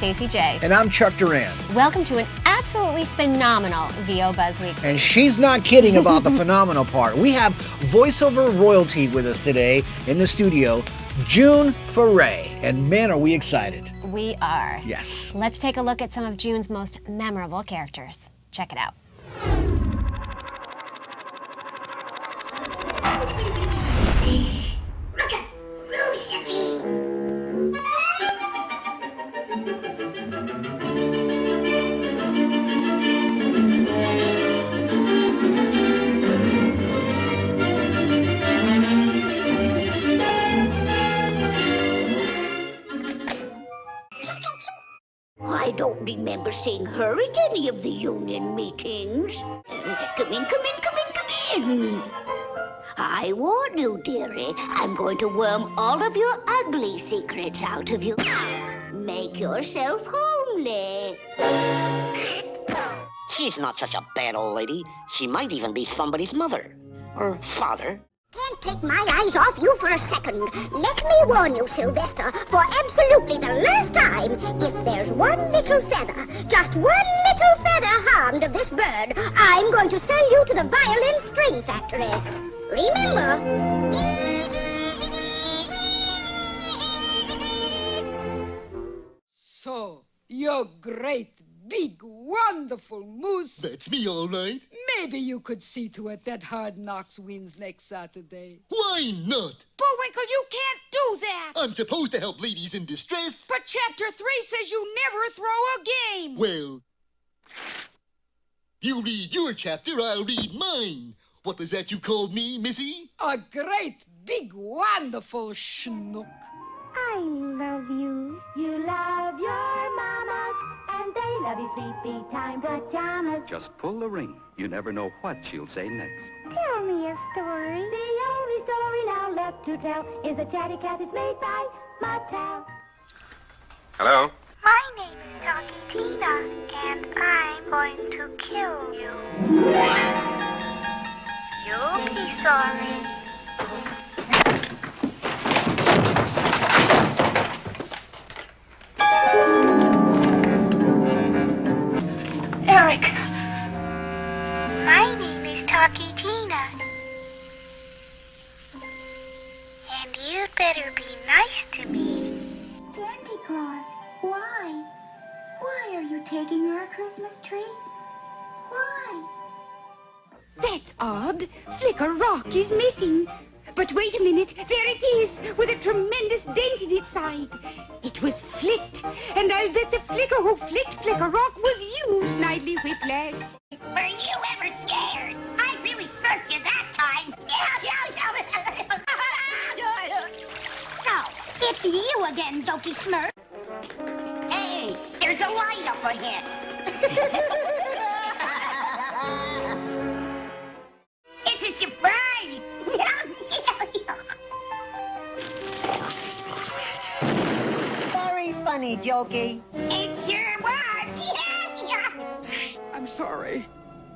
Stacey J. And I'm Chuck Duran. Welcome to an absolutely phenomenal VO Buzz Week. And she's not kidding about the phenomenal part. We have voiceover royalty with us today in the studio, June Foray. And man, are we excited. We are. Yes. Let's take a look at some of June's most memorable characters. Check it out. I don't remember seeing her at any of the union meetings. Come in. I warn you, dearie, I'm going to worm all of your ugly secrets out of you. Make yourself homely. She's not such a bad old lady. She might even be somebody's mother. Or father. Can't take my eyes off you for a second. Let me warn you, Sylvester, for absolutely the last time, if there's one little feather, just one little feather harmed of this bird, I'm going to sell you to the violin string factory. Remember? So, you're great, big, wonderful moose. That's me, all right. Maybe you could see to it that Hard Knocks wins next Saturday. Why not? Bullwinkle, you can't do that. I'm supposed to help ladies in distress. But Chapter 3 says you never throw a game. Well, you read your chapter, I'll read mine. What was that you called me, Missy? A great, big, wonderful schnook. I love you. You love your mamas, and they love you sleepy time pajamas. Just pull the ring. You never know what she'll say next. Tell me a story. The only story now left to tell is a chatty cat that's made by Mattel. Hello? My name is Talkie Tina, and I'm going to kill you. You'll be sorry. Eric! My name is Talkie Tina. And you'd better be nice to me. Santa Claus, why? Why are you taking our Christmas tree? Why? That's odd. Flicker Rock is missing. But wait a minute, there it is, with a tremendous dent in its side. It was flicked, and I'll bet the flicker who flicked Flicker Rock was you, Snidely Whiplash. Were you ever scared? I really smurfed you that time. So, it's you again, Zokey Smurf. Hey, there's a light up ahead. It's a surprise. Very funny, Jokey. It sure was. I'm sorry.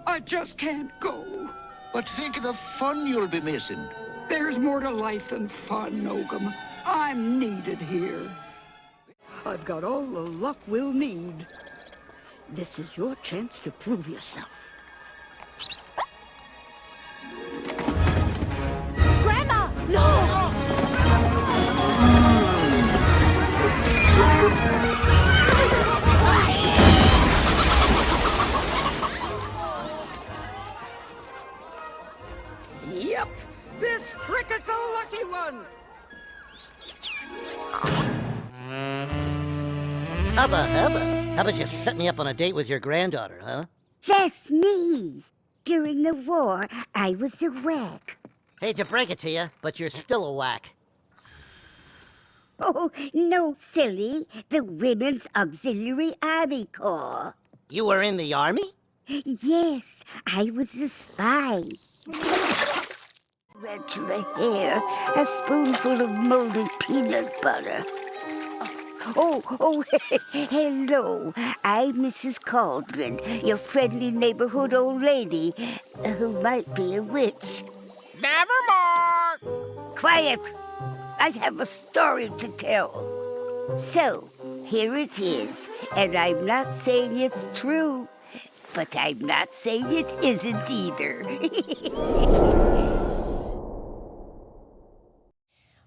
I just can't go. But think of the fun you'll be missing. There's more to life than fun, Oakham. I'm needed here. I've got all the luck we'll need. This is your chance to prove yourself. Grandma, no! Yep, this cricket's a lucky one. Hubba. How about you set me up on a date with your granddaughter, huh? That's me. During the war, I was a whack. Hate to break it to you, but you're still a whack. Oh, no, silly. The Women's Auxiliary Army Corps. You were in the army? Yes, I was a spy. Red to the hair, a spoonful of molded peanut butter. Oh, hello. I'm Mrs. Cauldron, your friendly neighborhood old lady, who might be a witch. Nevermore! Quiet! I have a story to tell. So, here it is. And I'm not saying it's true, but I'm not saying it isn't either.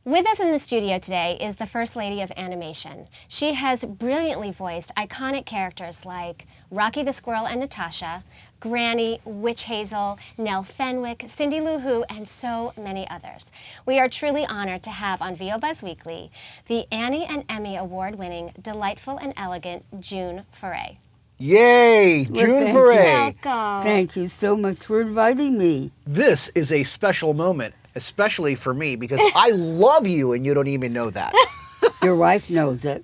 With us in the studio today is the First Lady of Animation. She has brilliantly voiced iconic characters like Rocky the Squirrel and Natasha, Granny, Witch Hazel, Nell Fenwick, Cindy Lou Who, and so many others. We are truly honored to have on VO Buzz Weekly the Annie and Emmy award-winning, delightful and elegant June Foray. Yay! June Foray! Welcome. Thank you so much for inviting me. This is a special moment, especially for me, because I love you and you don't even know that. Your wife knows it.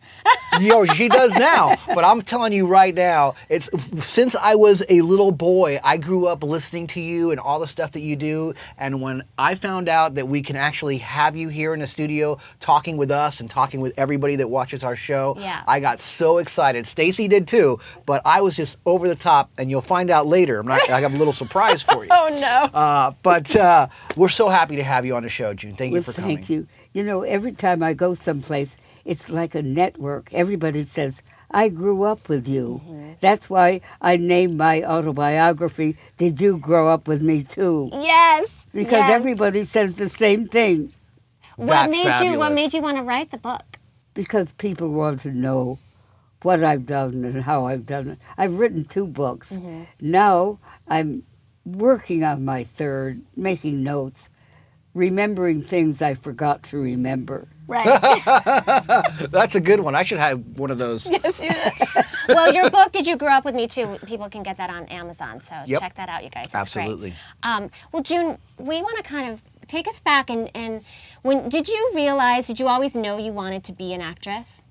She does now, but I'm telling you right now, it's since I was a little boy, I grew up listening to you and all the stuff that you do, and when I found out that we can actually have you here in the studio talking with us and talking with everybody that watches our show, I got so excited. Stacey did too, but I was just over the top, and you'll find out later. I have a little surprise for you. Oh no. But we're so happy to have you on the show, June. Thank you for coming. Thank you. You know, every time I go someplace, it's like a network. Everybody says, I grew up with you. Mm-hmm. That's why I named my autobiography, Did You Grow Up With Me Too? Yes. Because everybody says the same thing. What made you want to write the book? Because people want to know what I've done and how I've done it. I've written 2 books. Mm-hmm. Now I'm working on my 3rd, making notes, remembering things I forgot to remember. Right. That's a good one. I should have one of those. Yes, you did. Well, your book, Did You Grow Up With Me Too? People can get that on Amazon, so check that out, you guys. It's absolutely great. Well, June, we want to kind of take us back and when did you always know you wanted to be an actress?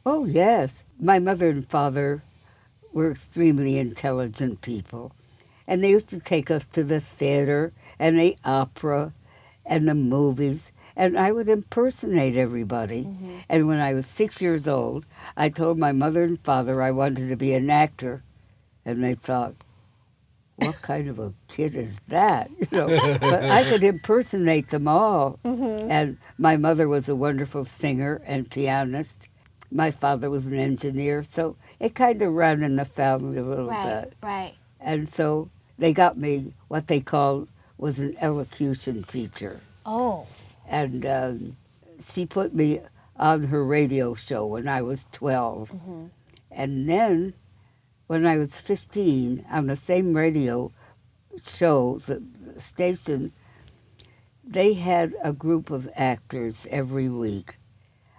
Oh, yes. My mother and father were extremely intelligent people, and they used to take us to the theater and the opera and the movies, and I would impersonate everybody. Mm-hmm. And when I was 6 years old, I told my mother and father I wanted to be an actor, and they thought, what kind of a kid is that? But I could impersonate them all. Mm-hmm. And my mother was a wonderful singer and pianist. My father was an engineer, so it kind of ran in the family a little bit. Right. And so they got me what they called was an elocution teacher. Oh. And she put me on her radio show when I was 12. Mm-hmm. And then when I was 15, on the same radio show, the station, they had a group of actors every week.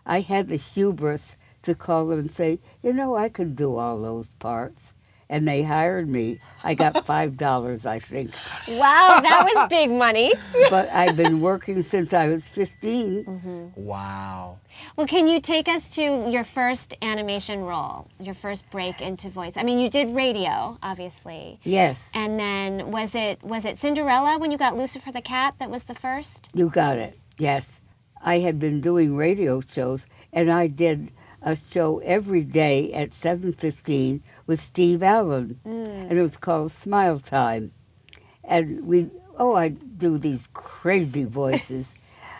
I had the hubris to call them and say, I could do all those parts. And they hired me. I got $5, I think. Wow, that was big money. But I've been working since I was 15. Mm-hmm. Wow. Well, can you take us to your first animation role, your first break into voice? I mean, you did radio, obviously. Yes. And then was it Cinderella when you got Lucifer the Cat that was the first? You got it, yes. I had been doing radio shows, and I did a show every day at 7:15 with Steve Allen, and it was called Smile Time. And I do these crazy voices,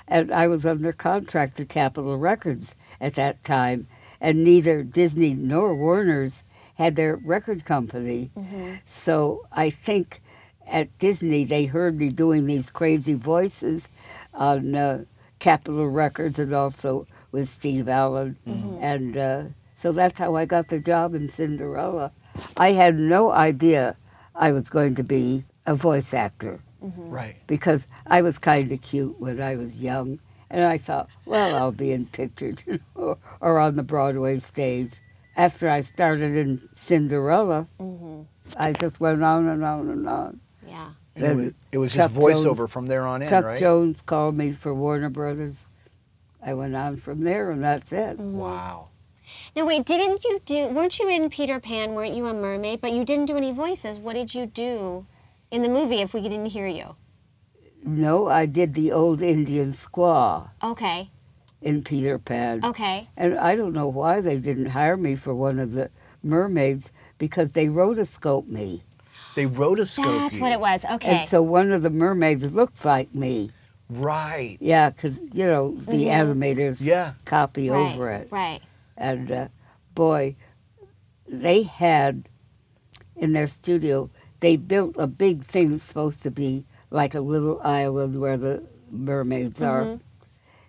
and I was under contract to Capitol Records at that time, and neither Disney nor Warner's had their record company. Mm-hmm. So I think at Disney they heard me doing these crazy voices on Capitol Records and also with Steve Allen. Mm-hmm. And so that's how I got the job in Cinderella. I had no idea I was going to be a voice actor. Mm-hmm. Right. Because I was kind of cute when I was young. And I thought, well, I'll be in pictures or on the Broadway stage. After I started in Cinderella, I just went on and on and on. Yeah. It was just voiceover from there on in, right? Chuck Jones called me for Warner Brothers. I went on from there, and that's it. Mm-hmm. Wow. Now, wait, weren't you in Peter Pan? Weren't you a mermaid? But you didn't do any voices. What did you do in the movie if we didn't hear you? No, I did the old Indian squaw. Okay. In Peter Pan. Okay. And I don't know why they didn't hire me for one of the mermaids, because they rotoscoped me. They rotoscoped you? That's what it was, okay. And so one of the mermaids looks like me. Right. Yeah, because, the animators copy over it. Right. And boy, they had in their studio, they built a big thing supposed to be like a little island where the mermaids are.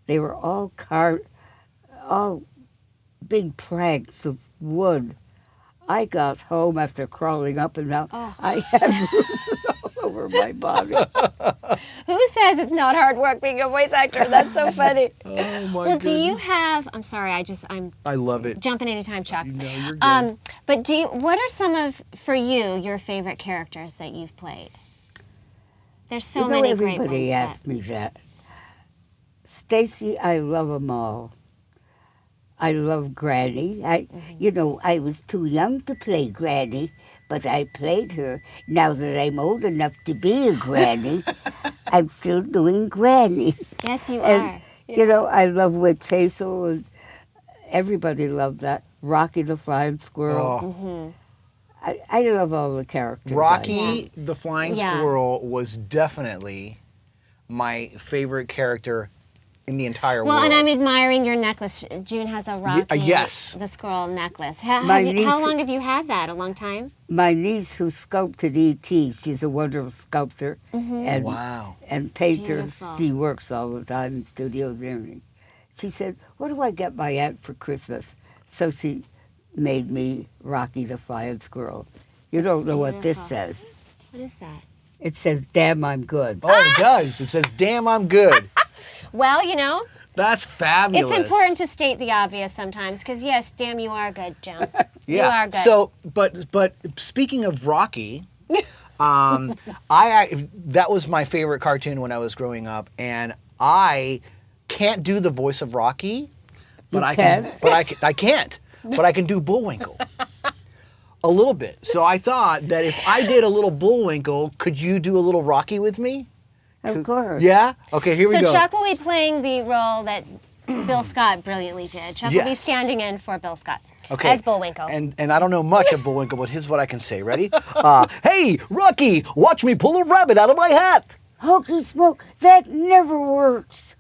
They were all big planks of wood. I got home after crawling up and down. I had bruises all over my body. Who says it's not hard work being a voice actor? That's so funny. Oh my Well, do you have? I'm sorry. I love it. Jumping anytime, Chuck. No, you're good. But what are some of, for you, your favorite characters that you've played? There's so many great ones. Everybody asks me that. Stacey, I love them all. I love Granny. I was too young to play Granny, but I played her. Now that I'm old enough to be a Granny, I'm still doing Granny. Yes, you and, are. I love Witch Hazel, and everybody loved that. Rocky the Flying Squirrel. I love all the characters. Rocky the Flying Squirrel was definitely my favorite character in the entire world. Well, and I'm admiring your necklace. June has a Rocky the Squirrel necklace. How long have you had that? A long time? My niece who sculpted E.T., she's a wonderful sculptor and painter. She works all the time in studios and everything. She said, what do I get my aunt for Christmas? So she made me Rocky the Flying Squirrel. You don't know what this says. What is that? It says, damn, I'm good. Oh, it does. It says, damn, I'm good. Well, that's fabulous. It's important to state the obvious sometimes, because yes, damn, you are good, Joan. Yeah. You are good. So, but speaking of Rocky, that was my favorite cartoon when I was growing up, and I can't do the voice of Rocky, but I can. But I can do Bullwinkle. A little bit. So I thought that if I did a little Bullwinkle, could you do a little Rocky with me? Of course. Yeah? Okay, here we go. So Chuck will be playing the role that Bill Scott brilliantly did. Chuck will be standing in for Bill Scott as Bullwinkle. And I don't know much of Bullwinkle, but here's what I can say. Ready? Hey, Rocky, watch me pull a rabbit out of my hat. Hokey smoke, that never works.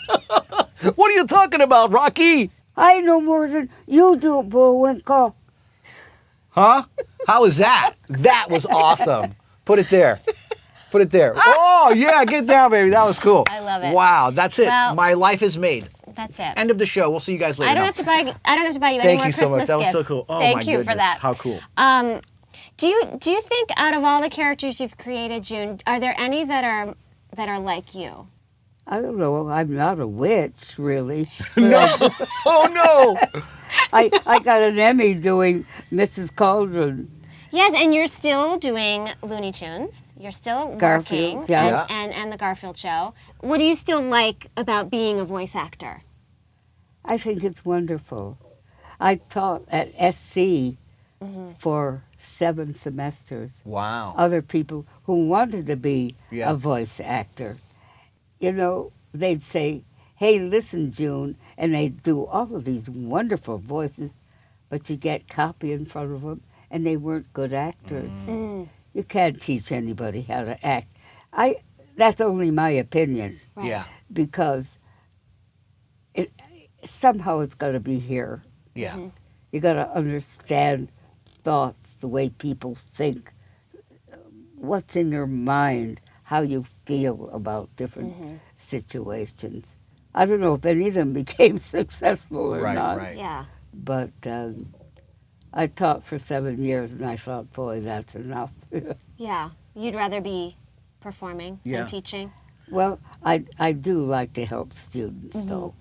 What are you talking about, Rocky? I know more than you do, Bullwinkle. Huh? How is that? That was awesome. Put it there. Put it there. Oh, yeah, get down, baby. That was cool. I love it. Wow, that's it. Well, my life is made. That's it. End of the show. We'll see you guys later. I don't have to buy you any more Christmas gifts. Thank you so much. That was so cool. Oh, Thank my you goodness. for that. How cool. Do you think out of all the characters you've created, June, are there any that are like you? I don't know. I'm not a witch, really. No. Oh, no. I got an Emmy doing Mrs. Cauldron. Yes, and you're still doing Looney Tunes. You're still Garfield, working and the Garfield show. What do you still like about being a voice actor? I think it's wonderful. I taught at SC for 7 semesters. Wow. Other people who wanted to be a voice actor. They'd say, hey, listen, June, and they'd do all of these wonderful voices, but you get copy in front of them, and they weren't good actors. You can't teach anybody how to act. That's only my opinion. Right. Yeah. Because somehow it's got to be here. Yeah. You got to understand thoughts, the way people think, what's in your mind, how you feel about different situations. I don't know if any of them became successful or not. Right. Yeah. But I taught for 7 years, and I thought, boy, that's enough. Yeah. You'd rather be performing than teaching? Well, I do like to help students, though.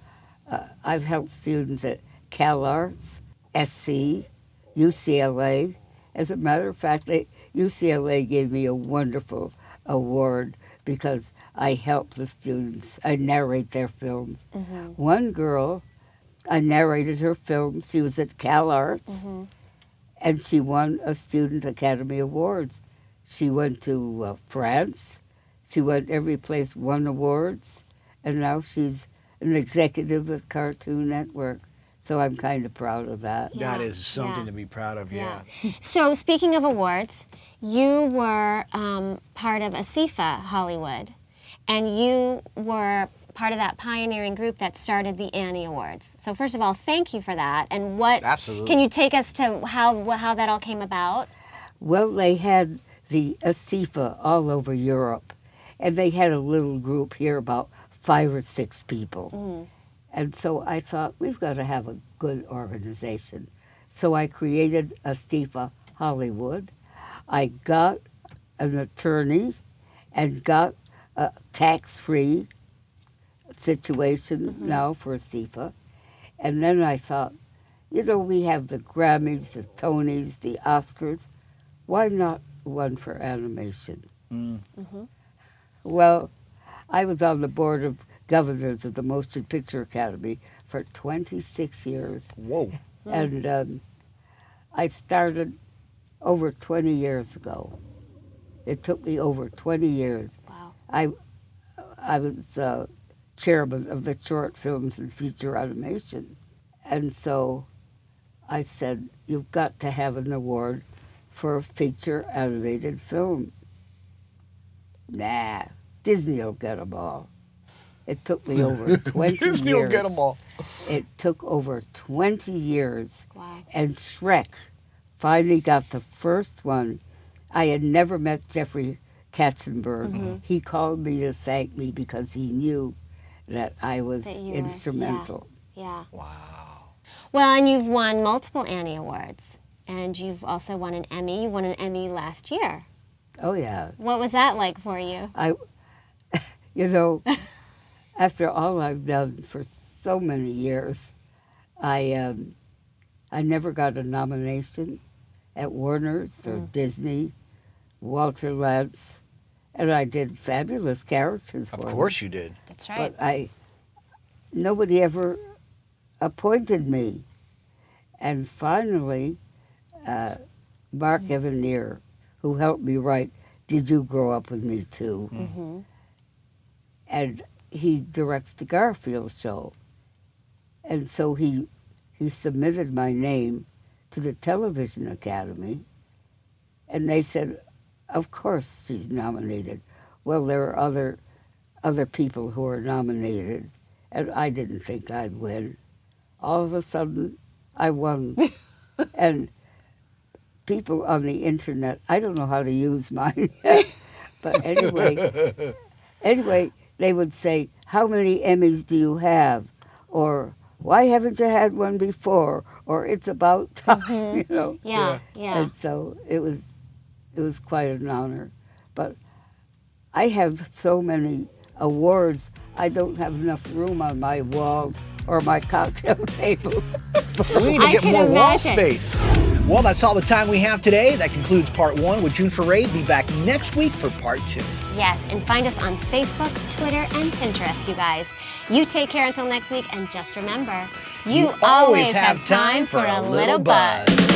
I've helped students at CalArts, SC, UCLA. As a matter of fact, UCLA gave me a wonderful award because I help the students. I narrate their films. One girl, I narrated her film. She was at CalArts, and she won a Student Academy Awards. She went to France. She went every place, won awards, and now she's an executive at Cartoon Network. So I'm kind of proud of that. Yeah. That is something to be proud of, yeah. So speaking of awards, you were part of ASIFA Hollywood, and you were part of that pioneering group that started the Annie Awards. So first of all, thank you for that. And what Absolutely. Can you take us to how that all came about? Well, they had the ASIFA all over Europe, and they had a little group here, about 5 or 6 people. And so I thought, we've got to have a good organization. So I created ASIFA Hollywood. I got an attorney and got a tax-free situation now for ASIFA. And then I thought, you know, we have the Grammys, the Tonys, the Oscars. Why not one for animation? Well, I was on the board of governors of the Motion Picture Academy for 26 years. Whoa. And I started over 20 years ago. It took me over 20 years. Wow. I was chairman of the Short Films and Feature Animation. And so I said, you've got to have an award for a feature animated film. Nah, Disney will get them all. It took me over 20 years. Disney will get them all. It took over 20 years. Wow. And Shrek finally got the first one. I had never met Jeffrey Katzenberg. He called me to thank me because he knew that I was instrumental. Yeah. Wow. Well, and you've won multiple Annie Awards, and you've also won an Emmy. You won an Emmy last year. Oh, yeah. What was that like for you? You know, after all I've done for so many years, I never got a nomination at Warner's or Disney, Walter Lantz, and I did fabulous characters for them. Of course you did. That's right. But nobody ever appointed me. And finally, Mark Evanier, who helped me write Did You Grow Up With Me Too? And he directs the Garfield show. And so he submitted my name to the Television Academy, and they said, of course she's nominated. Well, there are other people who are nominated, and I didn't think I'd win. All of a sudden, I won. And people on the internet, I don't know how to use mine yet, but anyway, they would say, how many Emmys do you have? Or, why haven't you had one before? Or, it's about time, you know? Yeah. And so it was quite an honor. But I have so many awards, I don't have enough room on my walls or my cocktail tables. We need to get more wall space. Well, that's all the time we have today. That concludes part 1 with June Foray. Be back next week for part 2. Yes, and find us on Facebook, Twitter, and Pinterest, you guys. You take care until next week, and just remember, you always have time for a little buzz.